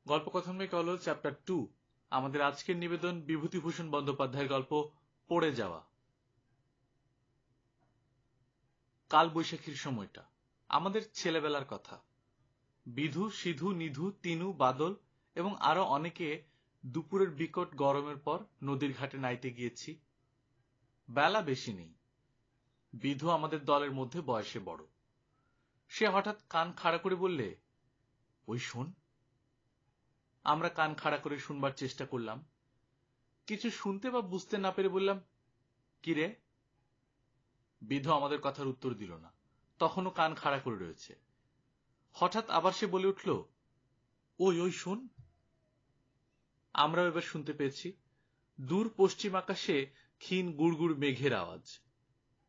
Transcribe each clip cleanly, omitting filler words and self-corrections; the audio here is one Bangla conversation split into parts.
গল্পকথন বাই কলল চ্যাপ্টার 2। আমাদের আজকের নিবেদন বিভূতিভূষণ বন্দ্যোপাধ্যায়ের গল্প পড়ে যাওয়া। কাল বৈশাখীর সময়টা আমাদের ছেলেবেলার কথা। বিধু, সিধু, নিধু, তিনু, বাদল এবং আরো অনেকে দুপুরের বিকট গরমের পর নদীর ঘাটে নাইতে গিয়েছি। বেলা বেশি নেই। বিধু আমাদের দলের মধ্যে বয়সে বড়। সে হঠাৎ কান খাড়া করে বললে, ওই শোন। আমরা কান খাড়া করে শুনবার চেষ্টা করলাম। কিছু শুনতে বা বুঝতে না পেরে বললাম, কি রে? বিধু আমাদের কথার উত্তর দিল না, তখনও কান খাড়া করে রয়েছে। হঠাৎ আবার সে বলে উঠল, ওই ওই শোন। আমরাও এবার শুনতে পেয়েছি। দূর পশ্চিম আকাশে ক্ষীণ গুড়গুড় মেঘের আওয়াজ।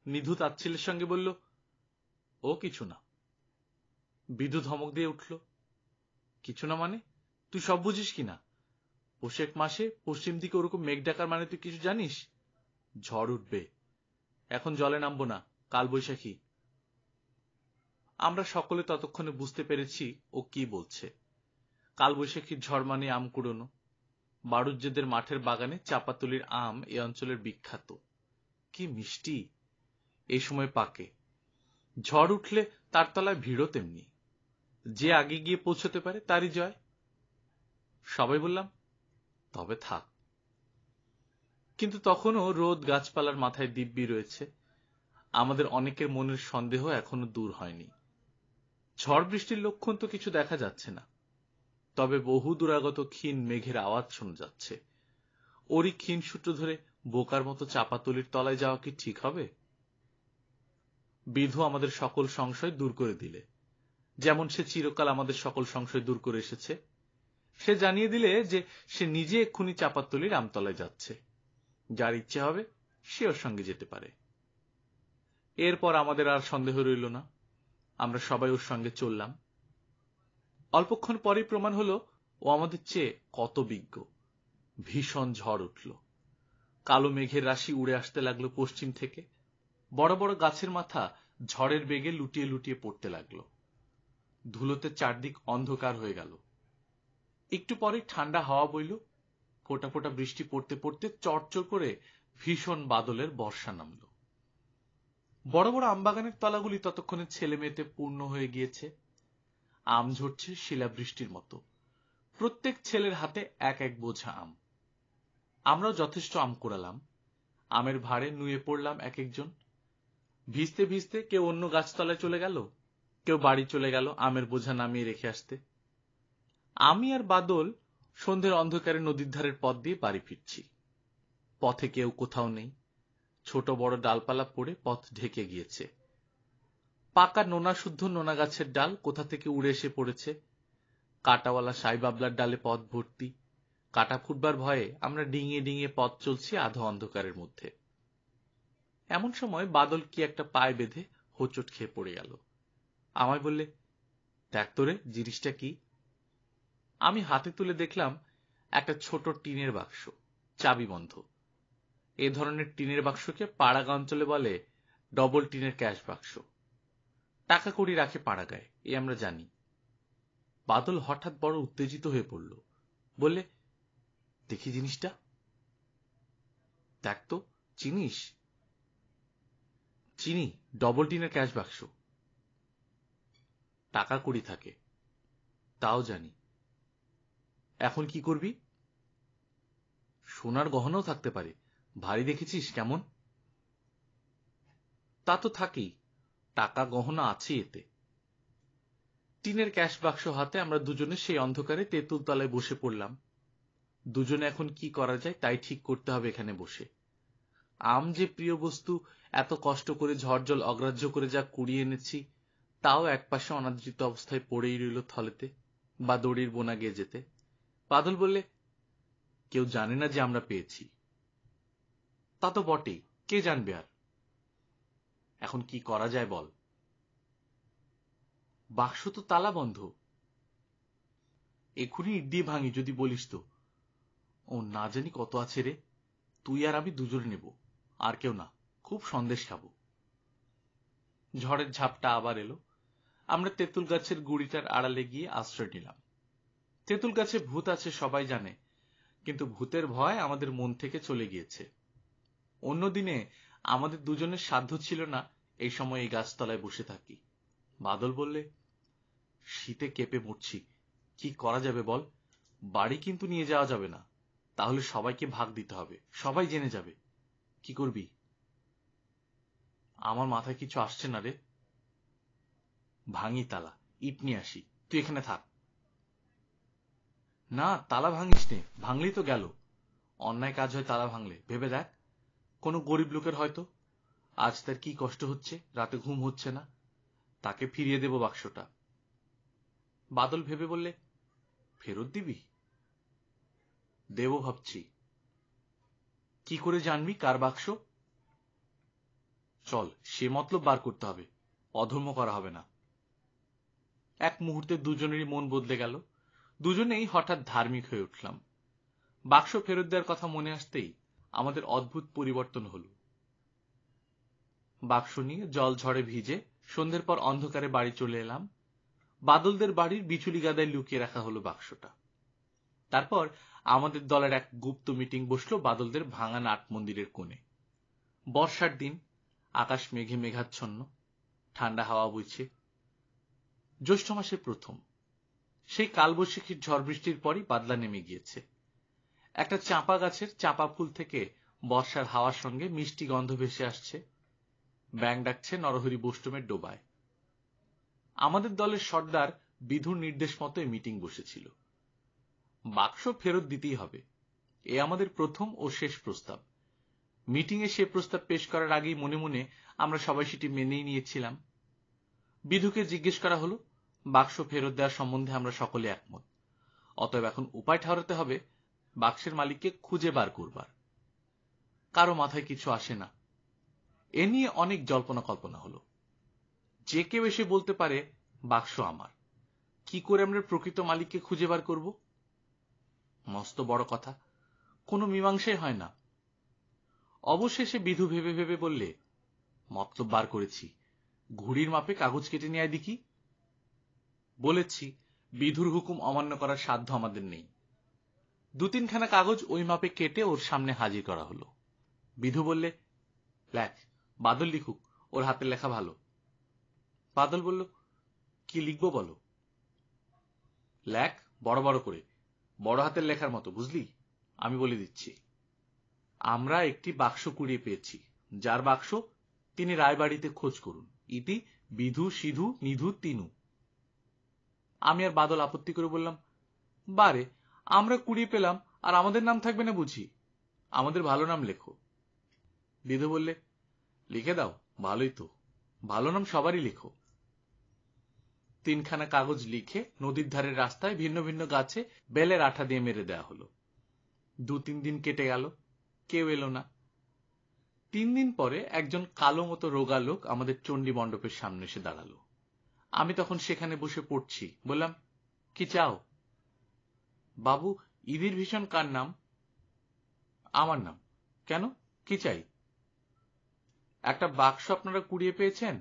নিধু তাচ্ছিল্যের সঙ্গে বলল, ও কিছু না। বিধু ধমক দিয়ে উঠল, কিছু না মানে? তুই সব বুঝিস কিনা? পোষেক মাসে পশ্চিম দিকে ওরকম মেঘ ডাকার মানে তুই কিছু জানিস? ঝড় উঠবে, এখন জলে নামবো না, কাল বৈশাখী। আমরা সকলে ততক্ষণে বুঝতে পেরেছি ও কি বলছে। কালবৈশাখীর ঝড় মানে আম কুড়োনো। বাড়ুজ্যেদের মাঠের বাগানে চাপাতুলির আম এ অঞ্চলের বিখ্যাত। কি মিষ্টি! এই সময় পাকে। ঝড় উঠলে তার তলায় ভিড়ও তেমনি। যে আগে গিয়ে পৌঁছতে পারে তারই জয়। সবাই বললাম, তবে থাক। কিন্তু তখনও রোদ গাছপালার মাথায় দিব্যি রয়েছে। আমাদের অনেকের মনের সন্দেহ এখনো দূর হয়নি। ঝড় বৃষ্টির লক্ষণ তো কিছু দেখা যাচ্ছে না, তবে বহু দূরাগত ক্ষীণ মেঘের আওয়াজ শোনা যাচ্ছে। ওরই ক্ষীণ সূত্র ধরে বোকার মতো চাপাতুলির তলায় যাওয়া কি ঠিক হবে? বিধু আমাদের সকল সংশয় দূর করে দিলে, যেমন সে চিরকাল আমাদের সকল সংশয় দূর করে এসেছে। সে জানিয়ে দিলে যে সে নিজে এক্ষুনি চাপাতুলির আমতলায় যাচ্ছে। যার ইচ্ছে হবে সে ওর সঙ্গে যেতে পারে। এরপর আমাদের আর সন্দেহ রইল না। আমরা সবাই ওর সঙ্গে চললাম। অল্পক্ষণ পরেই প্রমাণ হলো ও আমাদের চেয়ে কত বিজ্ঞ। ভীষণ ঝড় উঠল। কালো মেঘের রাশি উড়ে আসতে লাগলো পশ্চিম থেকে। বড় বড় গাছের মাথা ঝড়ের বেগে লুটিয়ে লুটিয়ে পড়তে লাগলো। ধুলোতে চারদিক অন্ধকার হয়ে গেল। একটু পরে ঠান্ডা হাওয়া বইল। ফোঁটা ফোঁটা বৃষ্টি পড়তে পড়তে চড়চড় করে ভীষণ বাদলের বর্ষা নামল। বড় বড় আমবাগানের তলাগুলি ততক্ষণে ছেলে মেয়েতে পূর্ণ হয়ে গিয়েছে। আম ঝরছে শিলাবৃষ্টির মতো। প্রত্যেক ছেলের হাতে এক এক বোঝা আম। আমরাও যথেষ্ট আম কুড়ালাম। আমের ভারে নুয়ে পড়লাম এক একজন। ভিজতে ভিজতে কেউ অন্য গাছতলায় চলে গেল, কেউ বাড়ি চলে গেল আমের বোঝা নামিয়ে রেখে আসতে। আমি আর বাদল সন্ধ্যের অন্ধকারে নদীর ধারের পথ দিয়ে বাড়ি ফিরছি। পথে কেউ কোথাও নেই। ছোট বড় ডালপালা পড়ে পথ ঢেকে গিয়েছে। পাকা নোনা শুদ্ধ নোনা গাছের ডাল কোথা থেকে উড়ে এসে পড়েছে। কাঁটাওয়ালা সাই বাবলার ডালে পথ ভর্তি। কাঁটা ফুটবার ভয়ে আমরা ডিঙিয়ে ডিঙিয়ে পথ চলছি আধো অন্ধকারের মধ্যে। এমন সময় বাদল কি একটা পায়ে বেঁধে হোঁচট খেয়ে পড়ে গেল। আমায় বললে, দেখ তোরে জিনিসটা কি? আমি হাতে তুলে দেখলাম একটা ছোট টিনের বাক্স, চাবি বন্ধ। এ ধরনের টিনের বাক্সকে পাড়াগা অঞ্চলে বলে ডবল টিনের ক্যাশ বাক্স। টাকা কড়ি রাখে পাড়াগায়, এ আমরা জানি। বাদল হঠাৎ বড় উত্তেজিত হয়ে পড়ল। বললে, দেখি জিনিসটা। দেখ তো, চিনিস? চিনি, ডবল টিনের ক্যাশ বাক্স। টাকা কড়ি থাকে, তাও জানি। এখন কি করবি? সোনার গহনাও থাকতে পারে, ভারী দেখেছিস কেমন? তা তো থাকেই, টাকা গহনা আছে এতে। টিনের ক্যাশ বাক্স হাতে আমরা দুজনে সেই অন্ধকারে তেঁতুল তলায় বসে পড়লাম। দুজনে এখন কি করা যায় তাই ঠিক করতে হবে এখানে বসে। আম যে প্রিয় বস্তু, এত কষ্ট করে ঝড় জল অগ্রাহ্য করে যা কুড়িয়ে এনেছি, তাও একপাশে অনাদৃত অবস্থায় পড়েই রইল থলেতে, বা দড়ির বোনা গিয়ে যেতে। বাদল বললে, কেউ জানে না যে আমরা পেয়েছি। তা তো বটেই, কে জানবে আর? এখন কি করা যায় বল? বাক্স তো তালা বন্ধ। এক্ষুনি ইট দিয়ে ভাঙি যদি বলিস তো। ও না জানি কত আছে রে, তুই আর আমি দুজনে নেব, আর কেউ না, খুব সন্দেশ খাবো। ঝড়ের ঝাপটা আবার এলো। আমরা তেঁতুল গাছের গুড়িটার আড়ালে গিয়ে আশ্রয় নিলাম। তেঁতুল গাছে ভূত আছে সবাই জানে, কিন্তু ভূতের ভয় আমাদের মন থেকে চলে গিয়েছে। অন্যদিনে আমাদের দুজনের সাধ্য ছিল না এই সময় এই গাছতলায় বসে থাকি। বাদল বললে, শীতে কেঁপে মরছি, কি করা যাবে বল? বাড়ি কিন্তু নিয়ে যাওয়া যাবে না, তাহলে সবাইকে ভাগ দিতে হবে, সবাই জেনে যাবে। কি করবি? আমার মাথায় কিছু আসছে না রে। ভাঙি তালা, ইট নিয়ে আসি, তুই এখানে থাক। না, তালা ভাঙিস নে, ভাঙলেই তো গেল। অন্যায় কাজ হয় তালা ভাঙলে, ভেবে দেখ। কোনো গরিব লোকের হয়তো আজ তার কি কষ্ট হচ্ছে, রাতে ঘুম হচ্ছে না, তাকে ফিরিয়ে দেব বাক্সটা। বাদল ভেবে বললে, ফেরত দিবি? দেব ভাবছি। কি করে জানবি কার বাক্স? চল, সে মতলব বার করতে হবে, অধর্ম করা হবে না। এক মুহূর্তে দুজনেরই মন বদলে গেল, দুজনেই হঠাৎ ধার্মিক হয়ে উঠলাম। বাক্স ফেরত দেওয়ার কথা মনে আসতেই আমাদের অদ্ভুত পরিবর্তন হলো। বাক্স নিয়ে জল ঝড়ে ভিজে সন্ধ্যের পর অন্ধকারে বাড়ি চলে এলাম। বাদলদের বাড়ির বিচুলি গাদায় লুকিয়ে রাখা হলো বাক্সটা। তারপর আমাদের দলের এক গুপ্ত মিটিং বসলো বাদলদের ভাঙা নাট মন্দিরের কোণে। বর্ষার দিন, আকাশ মেঘে মেঘাচ্ছন্ন, ঠান্ডা হাওয়া বইছে। জ্যৈষ্ঠ মাসের প্রথম। সেই কালবৈশাখীর ঝড় বৃষ্টির পরই বাদলা নেমে গিয়েছে। একটা চাঁপা গাছের চাঁপা ফুল থেকে বর্ষার হাওয়ার সঙ্গে মিষ্টি গন্ধ ভেসে আসছে। ব্যাঙ ডাকছে নরহরি বৈষ্ণবের ডোবায়। আমাদের দলের সর্দার বিধুর নির্দেশ মতো মিটিং বসেছিল। বাক্স ফেরত দিতেই হবে, এ আমাদের প্রথম ও শেষ প্রস্তাব। মিটিংয়ে সে প্রস্তাব পেশ করার আগেই মনে মনে আমরা সবাই সেটি মেনেই নিয়েছিলাম। বিধুকে জিজ্ঞেস করা হলো, বাক্স ফেরত দেওয়ার সম্বন্ধে আমরা সকলে একমত, অতএব এখন উপায় ঠাউরাতে হবে বাক্সের মালিককে খুঁজে বার করবার। কারো মাথায় কিছু আসে না। এ নিয়ে অনেক জল্পনা কল্পনা হলো। যে কেউ এসে বলতে পারে বাক্স আমার, কি করে আমরা প্রকৃত মালিককে খুঁজে বার করব? মস্ত বড় কথা, কোনো মীমাংসাই হয় না। অবশেষে বিধু ভেবে ভেবে বললে, মতলব বার করেছি, ঘুড়ির মাপে কাগজ কেটে নিয়ে আয় দেখি। বলেছি, বিধুর হুকুম অমান্য করার সাধ্য আমাদের নেই। দু তিনখানা কাগজ ওই মাপে কেটে ওর সামনে হাজির করা হলো। বিধু বললে, লেখ, বাদল লিখুক, ওর হাতের লেখা ভালো। বাদল বলল, কি লিখবো বলো? লেখ, বড় বড় করে, বড় হাতের লেখার মতো, বুঝলি? আমি বলে দিচ্ছি। আমরা একটি বাক্স কুড়িয়ে পেয়েছি, যার বাক্স তিনি রায়বাড়িতে খোঁজ করুন। ইতি বিধু সিধু নিধু তিনু। আমি আর বাদল আপত্তি করে বললাম, বারে, আমরা কুড়িয়ে পেলাম আর আমাদের নাম থাকবে না বুঝি? আমাদের ভালো নাম লেখো। বিধু বললে, লিখে দাও, ভালোই তো, ভালো নাম সবারই লেখো। তিনখানা কাগজ লিখে নদীর ধারের রাস্তায় ভিন্ন ভিন্ন গাছে বেলের আঠা দিয়ে মেরে দেওয়া হলো। দু তিন দিন কেটে গেল, কেউ এলো না। 3 দিন পরে একজন কালো মতো রোগা লোক আমাদের চণ্ডী মণ্ডপের সামনে এসে দাঁড়ালো। আমি তখন সেখানে বসে পড়ছি। বললাম, কি চাও? বাবু, ইদির ভীষণ কার নাম? আমার নাম। কেন, কি চাই? একটা বাক্স আপনারা কুড়িয়ে পেয়েছেন।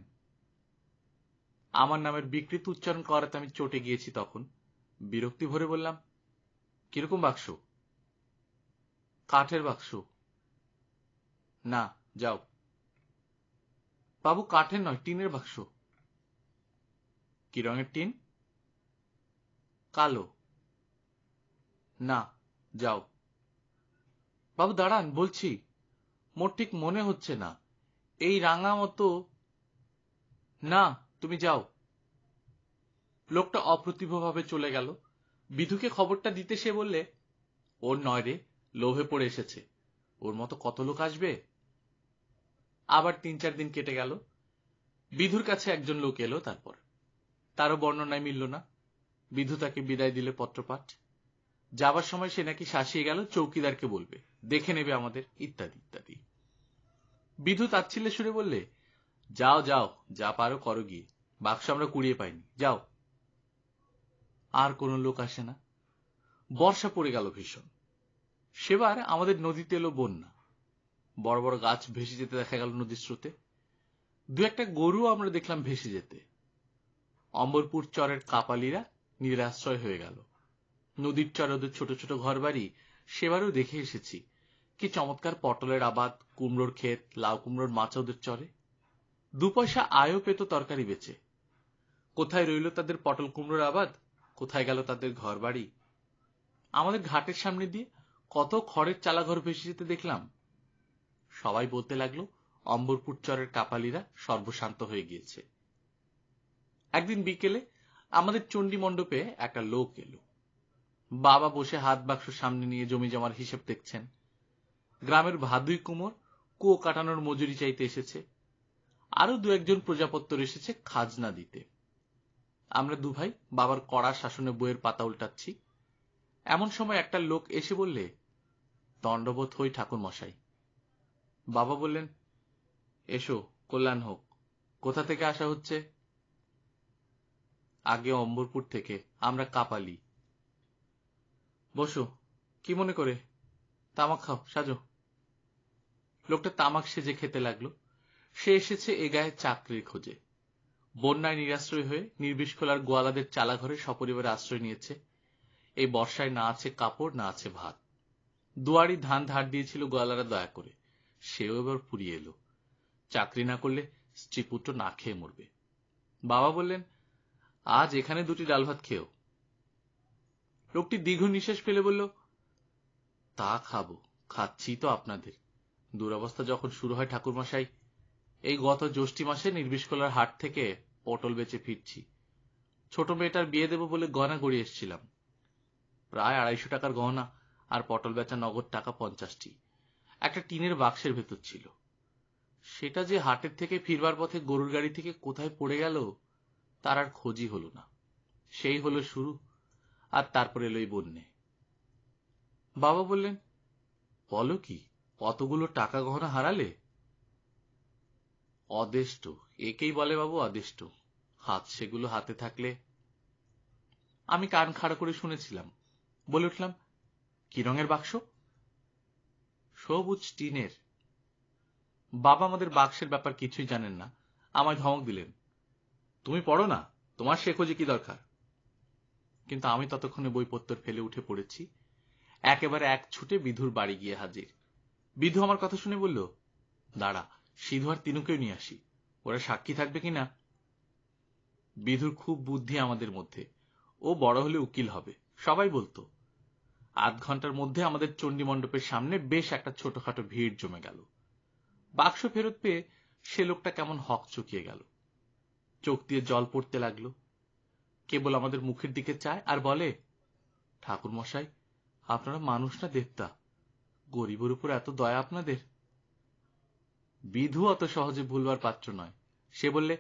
আমার নামের বিকৃত উচ্চারণ করাতে আমি চটে গিয়েছি। তখন বিরক্তি ভরে বললাম, কিরকম বাক্স? কাঠের বাক্স। না, যাও। বাবু, কাঠের নয়, টিনের বাক্স। কি রঙের টিন? কালো। না, যাও। বাবু দাঁড়ান, বলছি, মোর ঠিক মনে হচ্ছে না, এই রাঙা মতো। না, তুমি যাও। লোকটা অপ্রতিভভাবে চলে গেল। বিধুকে খবরটা দিতে সে বললে, ওর নয় রে, লোভে পড়ে এসেছে, ওর মতো কত লোক আসবে। আবার 3-4 দিন কেটে গেল। বিধুর কাছে একজন লোক এলো। তারপর তারও বর্ণনায় মিলল না। বিধু তাকে বিদায় দিলে পত্রপাঠ। যাবার সময় সে নাকি শাসিয়ে গেল, চৌকিদারকে বলবে, দেখে নেবে আমাদের, ইত্যাদি ইত্যাদি। বিধু তাচ্ছিল্যে সুরে বললে, যাও যাও, যা পারো করো গিয়ে, বাক্স আমরা কুড়িয়ে পাইনি, যাও। আর কোনো লোক আসে না। বর্ষা পড়ে গেল ভীষণ। সেবার আমাদের নদীতে এলো বন্যা। বড় বড় গাছ ভেসে যেতে দেখা গেল নদীর স্রোতে। দু একটা গরু আমরা দেখলাম ভেসে যেতে। অম্বরপুর চরের কাপালিরা নিরাশ্রয় হয়ে গেল। নদীর চরে ওদের ছোট ছোট ঘর বাড়ি সেবারও দেখে এসেছি। কি চমৎকার পটলের আবাদ, কুমড়োর ক্ষেত, লাউ কুমড়োর মাচা ওদের চরে। 2 পয়সা আয়ও পেত তরকারি বেচে। কোথায় রইল তাদের পটল কুমড়োর আবাদ, কোথায় গেল তাদের ঘর বাড়ি? আমাদের ঘাটের সামনে দিয়ে কত খড়ের চালাঘর ভেসে যেতে দেখলাম। সবাই বলতে লাগলো অম্বরপুর চরের কাপালিরা সর্বশান্ত হয়ে গিয়েছে। একদিন বিকেলে আমাদের চণ্ডী মণ্ডপে একটা লোক এলো। বাবা বসে হাত বাক্স সামনে নিয়ে জমি জমার হিসেব দেখছেন। গ্রামের ভাদুই কুমোর কুয়ো কাটানোর মজুরি চাইতে এসেছে। আরো 2-1 প্রজাপত্তর এসেছে খাজনা দিতে। আমরা দুভাই বাবার কড়া শাসনে বইয়ের পাতা উল্টাচ্ছি। এমন সময় একটা লোক এসে বললে, দণ্ডবোধ হই ঠাকুর মশাই। বাবা বললেন, এসো, কল্যাণ হোক। কোথা থেকে আসা হচ্ছে? আগে অম্বরপুর থেকে, আমরা কাপালি। বসো, কি মনে করে? তামাক খাও, সাজো। লোকটা তামাক সেজে খেতে লাগলো। সে এসেছে এ গায়ে চাকরির খোঁজে। বন্যায় নিরাশ্রয় হয়ে নির্বিষ্কলার গোয়ালাদের চালাঘরে সপরিবারে আশ্রয় নিয়েছে। এই বর্ষায় না আছে কাপড়, না আছে ভাত। দুয়ারি ধান ধার দিয়েছিল গোয়ালারা দয়া করে, সেও এবার ফুরিয়ে এলো। চাকরি না করলে স্ত্রী পুত্র না খেয়ে মরবে। বাবা বললেন, আজ এখানে 2টি ডাল ভাত খেও। লোকটি দীর্ঘ নিঃশ্বাস ফেলে বলল, তা খাবো, খাচ্ছি তো আপনাদের। দুরবস্থা যখন শুরু হয় ঠাকুরমশাই, এই গত জ্যৈষ্ঠী মাসে নির্বিষ্কলার হাট থেকে পটল বেচে ফিরছি। ছোট মেয়েটার বিয়ে দেব বলে গয়না গড়িয়ে এসেছিলাম। প্রায় 250 টাকার গহনা আর পটল বেচা নগদ টাকা 50টি একটা টিনের বাক্সের ভেতর ছিল। সেটা যে হাটের থেকে ফিরবার পথে গরুর গাড়ি থেকে কোথায় পড়ে গেল তার আর খোঁজই হলো না। সেই হলো শুরু, আর তারপর এলো এই বন্যে। বাবা বললেন, বলো কি, কতগুলো টাকা গহনা হারালে? অদেষ্ট, একেই বলে বাবু, অদেষ্ট। হাত সেগুলো হাতে থাকলে। আমি কান খাড়া করে শুনেছিলাম। বলে উঠলাম, কি রঙের বাক্স? সবুজ টিনের। বাবা আমাদের বাক্সের ব্যাপার কিছুই জানেন না, আমায় ধমক দিলেন, তুমি পড়ো না, তোমার সে খোঁজে কি দরকার? কিন্তু আমি ততক্ষণে বইপত্তর ফেলে উঠে পড়েছি। একেবারে এক ছুটে বিধুর বাড়ি গিয়ে হাজির। বিধু আমার কথা শুনে বলল, দাঁড়া, সিধু আর তিনুকেও নিয়ে আসি, ওরা সাক্ষী থাকবে কিনা। বিধুর খুব বুদ্ধি আমাদের মধ্যে, ও বড় হলে উকিল হবে, সবাই বলতো। আধ ঘন্টার মধ্যে আমাদের চণ্ডী মণ্ডপের সামনে বেশ একটা ছোটখাটো ভিড় জমে গেল। বাক্স ফেরত পেয়ে সে লোকটা কেমন হক চুকিয়ে গেল। চোখ দিয়ে জল পড়তে লাগলো। কেবল আমাদের মুখের দিকে চায় আর বলে, ঠাকুর মশাই, আপনারা মানুষ না দেবতা? গরিবের উপর এত দয়া আপনাদের? বিধু অত সহজে ভুলবার পাত্র নয়। সে বললে,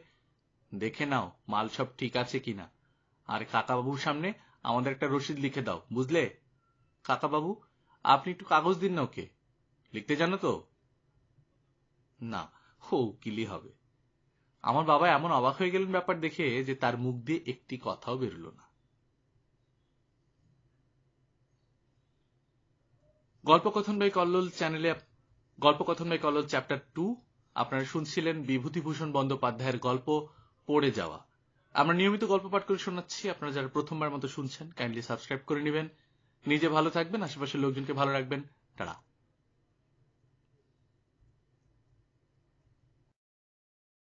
দেখে নাও মাল সব ঠিক আছে কিনা, আর কাকাবাবুর সামনে আমাদের একটা রসিদ লিখে দাও, বুঝলে? কাকাবাবু, আপনি একটু কাগজ দিন না ওকে, লিখতে জানো তো? না, ও উকিলই হবে। আমার বাবা এমন অবাক হয়ে গেলেন ব্যাপার দেখে যে তার মুখ দিয়ে একটি কথাও বেরোল না। গল্পকথন বাই কল্লোল চ্যানেলে গল্পকথন বাই কল্লোল চ্যাপ্টার 2 আপনারা শুনছিলেন বিভূতিভূষণ বন্দ্যোপাধ্যায়ের গল্প পড়ে যাওয়া। আমরা নিয়মিত গল্প পাঠ করে শোনাচ্ছি। আপনারা যারা প্রথমবার মতো শুনছেন, কাইন্ডলি সাবস্ক্রাইব করে নেবেন। নিজে ভালো থাকবেন, আশেপাশের লোকজনকে ভালো রাখবেন। টাটা।